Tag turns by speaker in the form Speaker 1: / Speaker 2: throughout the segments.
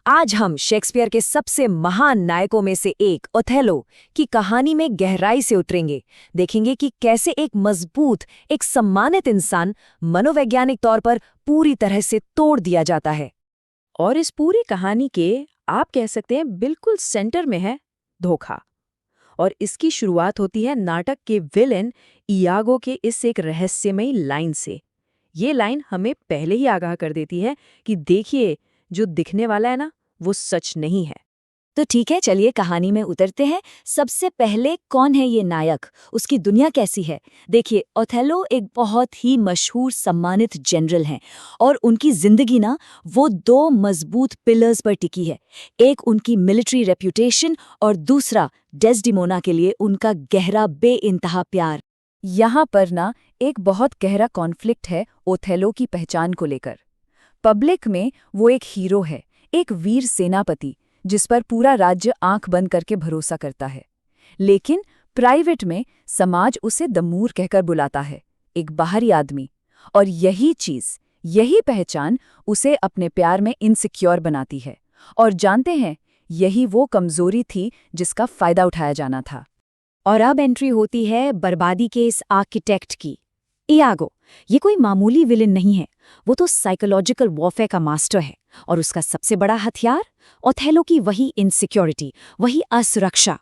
Speaker 1: आज हम शेक्सपियर के सबसे महान नायकों में से एक ओथेलो की कहानी में गहराई से उतरेंगे। देखेंगे कि कैसे एक मजबूत, एक सम्मानित इंसान मनोवैज्ञानिक तौर पर पूरी तरह से तोड़ दिया जाता है।
Speaker 2: और इस पूरी कहानी के आप कह सकते हैं बिल्कुल सेंटर में है धोखा। और इसकी शुरुआत होती है नाटक के विलेन इयागो के इस एक रहस्यमयी लाइन से। ये लाइन हमें पहले ही आगाह कर देती है कि देखिए, जो दिखने वाला है ना, वो सच नहीं है।
Speaker 1: तो ठीक है, चलिए कहानी में उतरते हैं। सबसे पहले कौन है ये नायक, उसकी दुनिया कैसी है? देखिए, ओथेलो एक बहुत ही मशहूर सम्मानित जनरल हैं और उनकी जिंदगी ना वो दो मजबूत पिलर्स पर टिकी है। एक उनकी मिलिट्री रेप्यूटेशन और दूसरा डेस्डिमोना के लिए उनका गहरा बेइंतहा प्यार।
Speaker 2: यहाँ पर ना एक बहुत गहरा कॉन्फ्लिक्ट है ओथेलो की पहचान को लेकर। पब्लिक में वो एक हीरो है, एक वीर सेनापति जिस पर पूरा राज्य आंख बंद करके भरोसा करता है। लेकिन प्राइवेट में समाज उसे दमूर कहकर बुलाता है, एक बाहरी आदमी। और यही चीज, यही पहचान उसे अपने प्यार में इनसिक्योर बनाती है। और जानते हैं, यही वो कमजोरी थी जिसका फायदा उठाया जाना था।
Speaker 1: और अब एंट्री होती है बर्बादी के इस आर्किटेक्ट की, इयागो। ये कोई मामूली विलेन नहीं है, वो तो साइकोलॉजिकल वॉरफेयर का मास्टर है। और उसका सबसे बड़ा हथियार ओथेलो की वही इनसिक्योरिटी, वही असुरक्षा।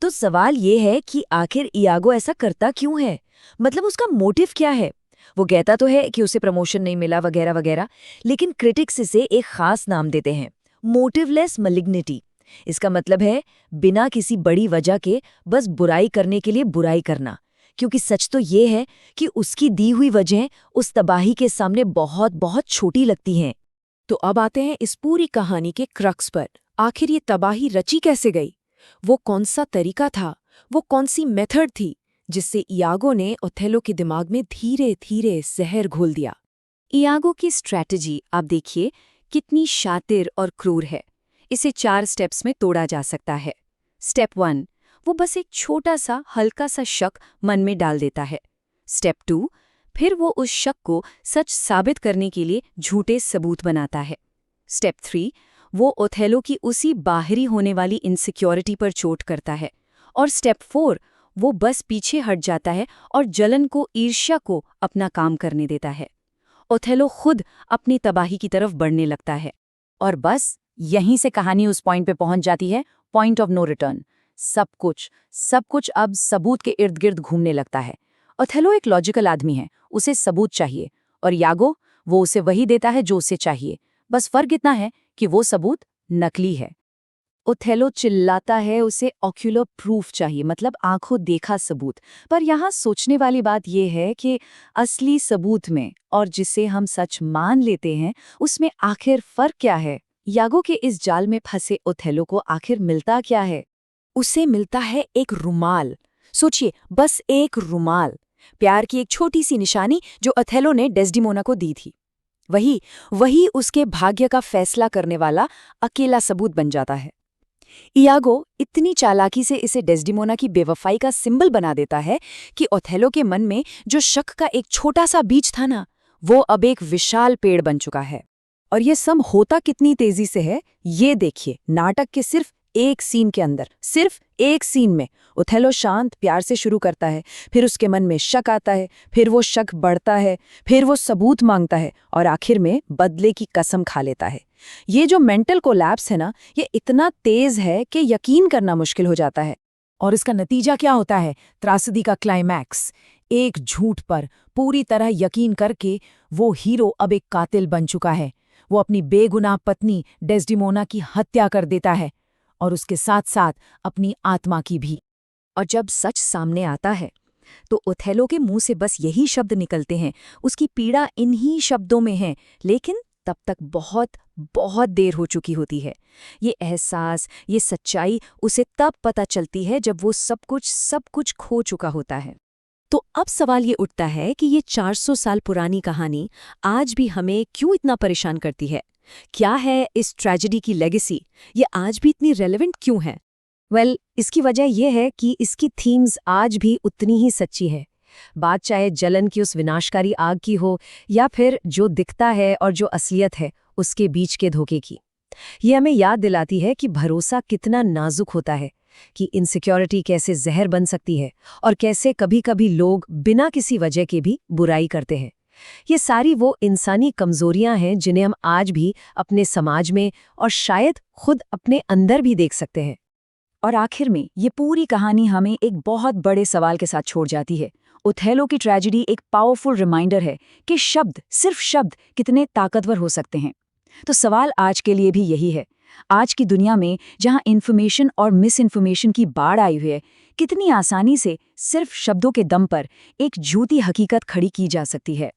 Speaker 1: तो सवाल ये है कि आखिर इयागो ऐसा करता क्यों है? मतलब उसका मोटिव क्या है? वो कहता तो है कि उसे प्रमोशन नहीं मिला वगैरह वगैरह, लेकिन क्रिटिक्स इसे एक खास नाम देते हैं, मोटिवलेस मैलिग्निटी। इसका मतलब है बिना किसी बड़ी वजह के बस बुराई करने के लिए बुराई करना। क्योंकि सच तो ये है कि उसकी दी हुई वजह उस तबाही के सामने बहुत बहुत छोटी लगती हैं।
Speaker 2: तो अब आते हैं इस पूरी कहानी के क्रक्स पर। आखिर ये तबाही रची कैसे गई? वो कौन सा तरीका था, वो कौन सी मेथड थी जिससे इयागो ने ओथेलो के दिमाग में धीरे धीरे जहर घोल दिया?
Speaker 1: इयागो की स्ट्रैटेजी आप देखिए कितनी शातिर और क्रूर है। इसे 4 स्टेप्स में तोड़ा जा सकता है। स्टेप 1, वो बस एक छोटा सा हल्का सा शक मन में डाल देता है। स्टेप 2, फिर वो उस शक को सच साबित करने के लिए झूठे सबूत बनाता है। स्टेप 3, वो ओथेलो की उसी बाहरी होने वाली इनसिक्योरिटी पर चोट करता है। और स्टेप 4, वो बस पीछे हट जाता है और जलन को, ईर्ष्या को अपना काम करने देता है। ओथेलो खुद अपनी तबाही की तरफ बढ़ने लगता है। और बस यहीं से कहानी उस पॉइंट पे पहुंच जाती है, पॉइंट ऑफ नो रिटर्न। सब कुछ अब सबूत के इर्द गिर्द घूमने लगता है। ओथेलो एक लॉजिकल आदमी है, उसे सबूत चाहिए, और यागो वो उसे वही देता है जो उसे चाहिए। बस फर्क इतना है कि वो सबूत नकली है। ओथेलो चिल्लाता है उसे ऑक्यूलर प्रूफ चाहिए, मतलब आंखों देखा सबूत। पर यहाँ सोचने वाली बात यह है कि असली सबूत में और जिसे हम सच मान लेते हैं उसमें आखिर फर्क क्या है? यागो के इस जाल में फंसे ओथेलो को आखिर मिलता क्या है? उसे मिलता है एक रुमाल। सोचिए, बस एक रुमाल, प्यार की एक छोटी सी निशानी जो ओथेलो ने डेस्डिमोना को दी थी। वही उसके भाग्य का फैसला करने वाला अकेला सबूत बन जाता है। इयागो इतनी चालाकी से इसे डेस्डिमोना की बेवफाई का सिंबल बना देता है कि ओथेलो के मन में जो शक का एक छोटा सा बीज था ना, वो अब एक विशाल पेड़ बन चुका है। और ये सब होता कितनी तेजी से है, ये देखिए। नाटक के सिर्फ एक सीन के अंदर, सिर्फ एक सीन में ओथेलो शांत प्यार से शुरू करता है, फिर उसके मन में शक आता है, फिर वो शक बढ़ता है, फिर वो सबूत मांगता है और आखिर में बदले की कसम खा लेता है। ये जो मेंटल कोलैप्स है ना, ये इतना तेज है कि यकीन करना मुश्किल हो जाता है। और इसका नतीजा क्या होता है? त्रासदी का क्लाइमैक्स। एक झूठ पर पूरी तरह यकीन करके वो हीरो अब एक कातिल बन चुका है। वो अपनी बेगुनाह पत्नी डेस्डिमोना की हत्या कर देता है और उसके साथ साथ अपनी आत्मा की भी। और जब सच सामने आता है तो ओथेलो के मुंह से बस यही शब्द निकलते हैं, उसकी पीड़ा इन्हीं शब्दों में है। लेकिन तब तक बहुत बहुत देर हो चुकी होती है। ये एहसास, ये सच्चाई उसे तब पता चलती है जब वो सब कुछ खो चुका होता है। तो अब सवाल ये उठता है कि ये 400 साल पुरानी कहानी आज भी हमें क्यों इतना परेशान करती है? क्या है इस ट्रेजेडी की लेगेसी? ये आज भी इतनी रेलेवेंट क्यों है? इसकी वजह यह है कि इसकी थीम्स आज भी उतनी ही सच्ची है। बात चाहे जलन की उस विनाशकारी आग की हो या फिर जो दिखता है और जो असलियत है उसके बीच के धोखे की। ये हमें याद दिलाती है कि भरोसा कितना नाजुक होता है, कि इनसिक्योरिटी कैसे जहर बन सकती है और कैसे कभी-कभी लोग बिना किसी वजह के भी बुराई करते हैं। ये सारी वो इंसानी कमजोरियां हैं जिन्हें हम आज भी अपने समाज में और शायद खुद अपने अंदर भी देख सकते हैं।
Speaker 2: और आखिर में ये पूरी कहानी हमें एक बहुत बड़े सवाल के साथ छोड़ जाती है। ओथेलो की ट्रेजेडी एक पावरफुल रिमाइंडर है कि शब्द, सिर्फ शब्द, कितने ताकतवर हो सकते हैं। तो सवाल आज के लिए भी यही है, आज की दुनिया में जहां इन्फॉर्मेशन और मिस इन्फॉर्मेशन की बाढ़ आई हुई है, कितनी आसानी से सिर्फ शब्दों के दम पर एक झूठी हकीकत खड़ी की जा सकती है।